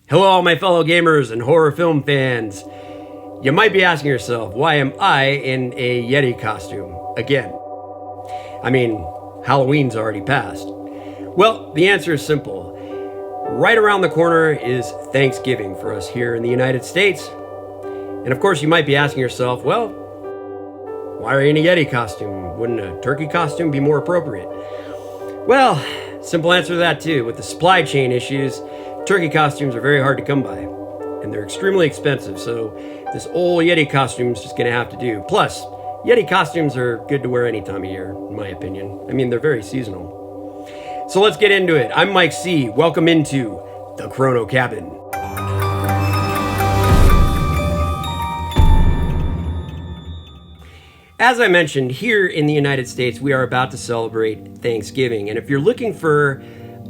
Hello, all my fellow gamers and horror film fans. You might be asking yourself, why am I in a Yeti costume again? I mean, Halloween's already passed. Well, the answer is simple. Right around the corner is Thanksgiving for us here in the United States. And of course, you might be asking yourself, well, why are you in a Yeti costume? Wouldn't a turkey costume be more appropriate? Well, simple answer to that too. With the supply chain issues, turkey costumes are very hard to come by, and they're extremely expensive, so this old Yeti costume is just gonna have to do. Plus, Yeti costumes are good to wear any time of year, in my opinion. I mean, they're very seasonal. So let's get into it. I'm Mike C. Welcome into the Chrono Cabin. As I mentioned, here in the United States, we are about to celebrate Thanksgiving, and if you're looking for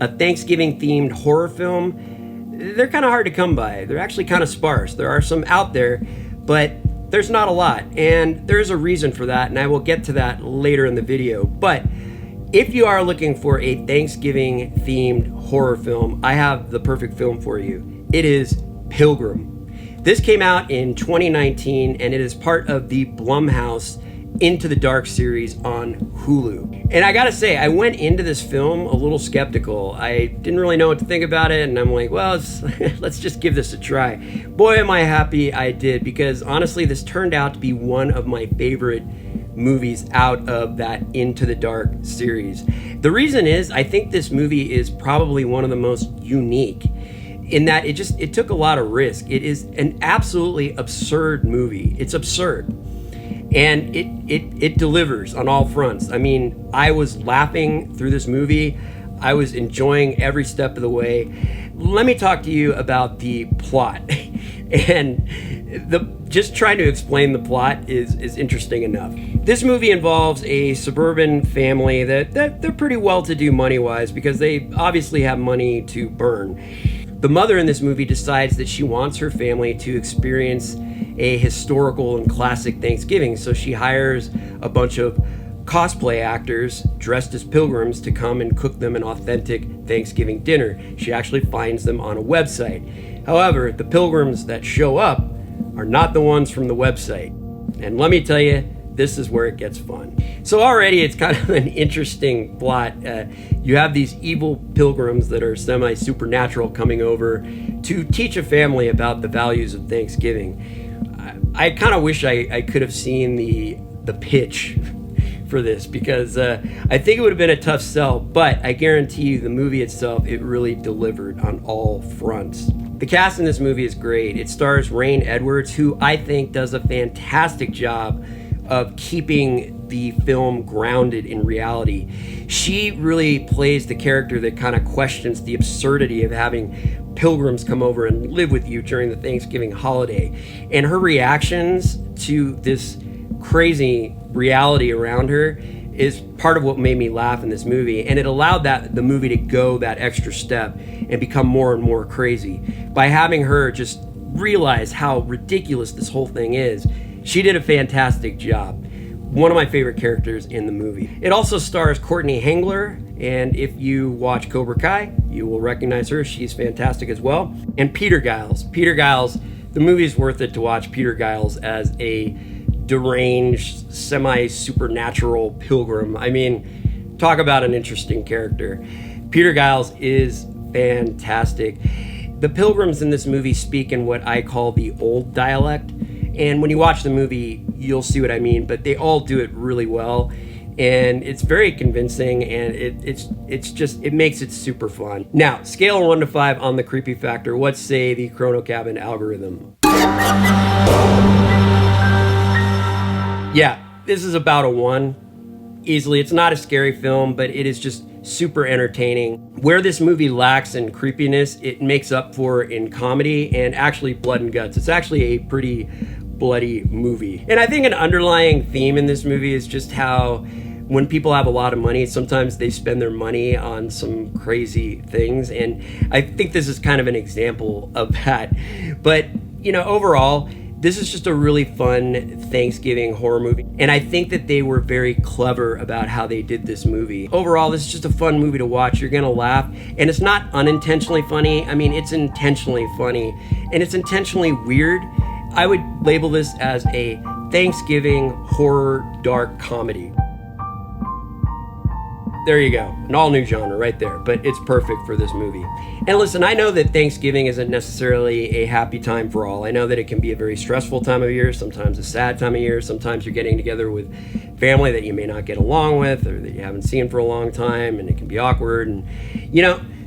a Thanksgiving-themed horror film, they're kind of hard to come by. They're actually kind of sparse. There are some out there, but there's not a lot, and there's a reason for that, and I will get to that later in the video. But if you are looking for a Thanksgiving-themed horror film, I have the perfect film for you. It is Pilgrim. This came out in 2019, and it is part of the Blumhouse Into the Dark series on Hulu. And I gotta say, I went into this film a little skeptical. I didn't really know what to think about it, and I'm like, well, let's just give this a try. Boy, am I happy I did, because honestly, this turned out to be one of my favorite movies out of that Into the Dark series. The reason is, I think this movie is probably one of the most unique in that it took a lot of risk. It is an absolutely absurd movie. It's absurd. And it delivers on all fronts. I mean, I was laughing through this movie. I was enjoying every step of the way. Let me talk to you about the plot. And just trying to explain the plot is interesting enough. This movie involves a suburban family that they're pretty well-to-do money-wise because they obviously have money to burn. The mother in this movie decides that she wants her family to experience a historical and classic Thanksgiving, so she hires a bunch of cosplay actors dressed as pilgrims to come and cook them an authentic Thanksgiving dinner. She actually finds them on a website. However, the pilgrims that show up are not the ones from the website. And let me tell you, this is where it gets fun. So already it's kind of an interesting plot. You have these evil pilgrims that are semi-supernatural coming over to teach a family about the values of Thanksgiving. I kind of wish I could have seen the pitch for this, because I think it would have been a tough sell, but I guarantee you the movie itself, it really delivered on all fronts. The cast in this movie is great. It stars Rain Edwards, who I think does a fantastic job of keeping the film grounded in reality. She really plays the character that kind of questions the absurdity of having pilgrims come over and live with you during the Thanksgiving holiday. And her reactions to this crazy reality around her is part of what made me laugh in this movie. And it allowed the movie to go that extra step and become more and more crazy. By having her just realize how ridiculous this whole thing is, she did a fantastic job. One of my favorite characters in the movie. It also stars Courtney Hengler, and if you watch Cobra Kai, you will recognize her. She's fantastic as well. And Peter Giles. Peter Giles, the movie's worth it to watch Peter Giles as a deranged, semi-supernatural pilgrim. I mean, talk about an interesting character. Peter Giles is fantastic. The pilgrims in this movie speak in what I call the old dialect. And when you watch the movie, you'll see what I mean, but they all do it really well. And it's very convincing, and it makes it super fun. Now, scale 1 to 5 on the creepy factor. What say the Chrono Cabin algorithm? Yeah, this is about a 1. Easily. It's not a scary film, but it is just super entertaining. Where this movie lacks in creepiness, it makes up for in comedy and actually blood and guts. It's actually a pretty bloody movie. And I think an underlying theme in this movie is just how when people have a lot of money, sometimes they spend their money on some crazy things. And I think this is kind of an example of that. But, you know, overall, This is just a really fun Thanksgiving horror movie, and I think that they were very clever about how they did this movie. Overall, this is just a fun movie to watch. You're gonna laugh, and it's not unintentionally funny. I mean, it's intentionally funny, and it's intentionally weird. I would label this as a Thanksgiving horror dark comedy. There you go. An all new genre right there, but it's perfect for this movie. And listen, I know that Thanksgiving isn't necessarily a happy time for all. I know that it can be a very stressful time of year, sometimes a sad time of year. Sometimes you're getting together with family that you may not get along with or that you haven't seen for a long time, and it can be awkward. And,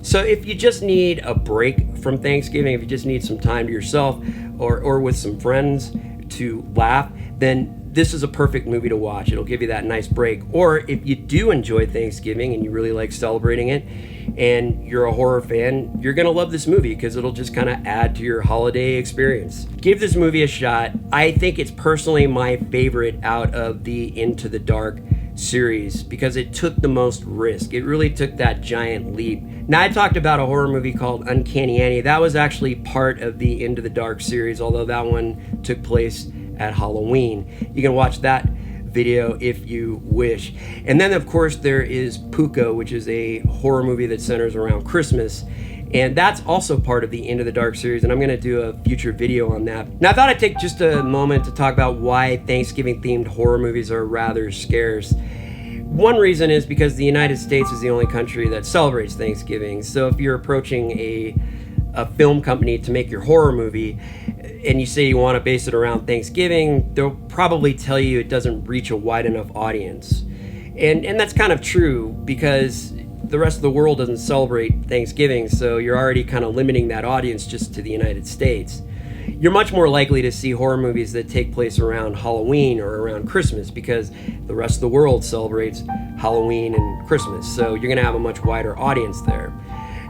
so if you just need a break from Thanksgiving, if you just need some time to yourself or with some friends to laugh, then this is a perfect movie to watch. It'll give you that nice break. Or if you do enjoy Thanksgiving and you really like celebrating it and you're a horror fan, you're going to love this movie because it'll just kind of add to your holiday experience. Give this movie a shot. I think it's personally my favorite out of the Into the Dark series because it took the most risk. It really took that giant leap. Now, I talked about a horror movie called Uncanny Annie. That was actually part of the Into the Dark series, although that one took place at Halloween. You can watch that video if you wish. And then, of course, there is Puka, which is a horror movie that centers around Christmas. And that's also part of the Into the Dark series, and I'm going to do a future video on that. Now, I thought I'd take just a moment to talk about why Thanksgiving-themed horror movies are rather scarce. One reason is because the United States is the only country that celebrates Thanksgiving. So if you're approaching a film company to make your horror movie, and you say you want to base it around Thanksgiving, they'll probably tell you it doesn't reach a wide enough audience. And that's kind of true because the rest of the world doesn't celebrate Thanksgiving, so you're already kind of limiting that audience just to the United States. You're much more likely to see horror movies that take place around Halloween or around Christmas because the rest of the world celebrates Halloween and Christmas, so you're going to have a much wider audience there.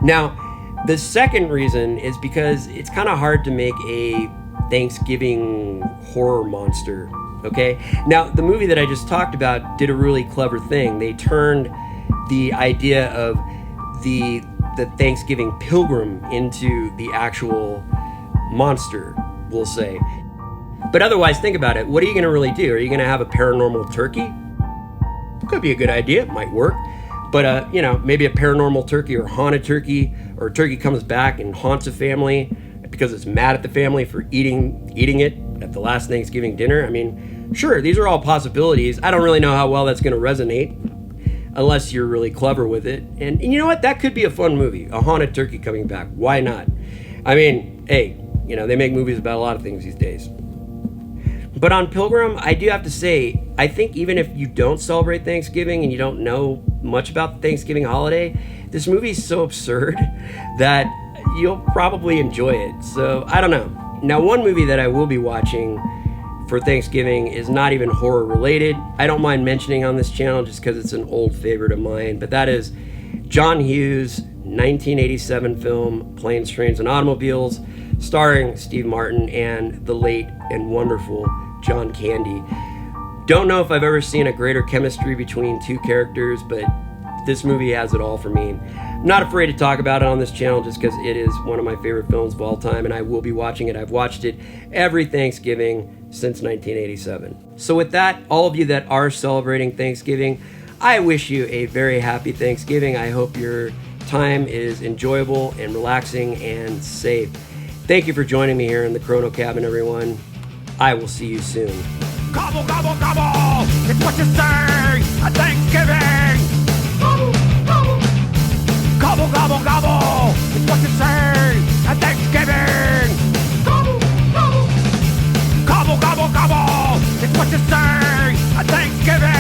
Now, the second reason is because it's kind of hard to make a Thanksgiving horror monster, okay? Now, the movie that I just talked about did a really clever thing. They turned the idea of the Thanksgiving pilgrim into the actual monster, we'll say. But otherwise, think about it. What are you going to really do? Are you going to have a paranormal turkey? Could be a good idea. It might work. But, maybe a paranormal turkey or a haunted turkey, or a turkey comes back and haunts a family because it's mad at the family for eating it at the last Thanksgiving dinner. I mean, sure, these are all possibilities. I don't really know how well that's going to resonate unless you're really clever with it. And you know what? That could be a fun movie, a haunted turkey coming back. Why not? I mean, hey, they make movies about a lot of things these days. But on Pilgrim, I do have to say, I think even if you don't celebrate Thanksgiving and you don't know much about the Thanksgiving holiday, this movie is so absurd that you'll probably enjoy it. So, I don't know. Now, one movie that I will be watching for Thanksgiving is not even horror related. I don't mind mentioning on this channel just because it's an old favorite of mine, but that is John Hughes' 1987 film, Planes, Trains, and Automobiles, starring Steve Martin and the late and wonderful John Candy. Don't know if I've ever seen a greater chemistry between two characters, but this movie has it all for me. I'm not afraid to talk about it on this channel just because it is one of my favorite films of all time, and I will be watching it. I've watched it every Thanksgiving since 1987. So with that, all of you that are celebrating Thanksgiving, I wish you a very happy Thanksgiving. I hope your time is enjoyable and relaxing and safe. Thank you for joining me here in the Chrono Cabin, everyone. I will see you soon. Gobble, gobble, gobble! It's what you say at Thanksgiving! Gobble, gobble! Gobble, gobble, gobble! It's what you say at Thanksgiving! Gobble, gobble! Gobble, gobble, gobble! It's what you say at Thanksgiving!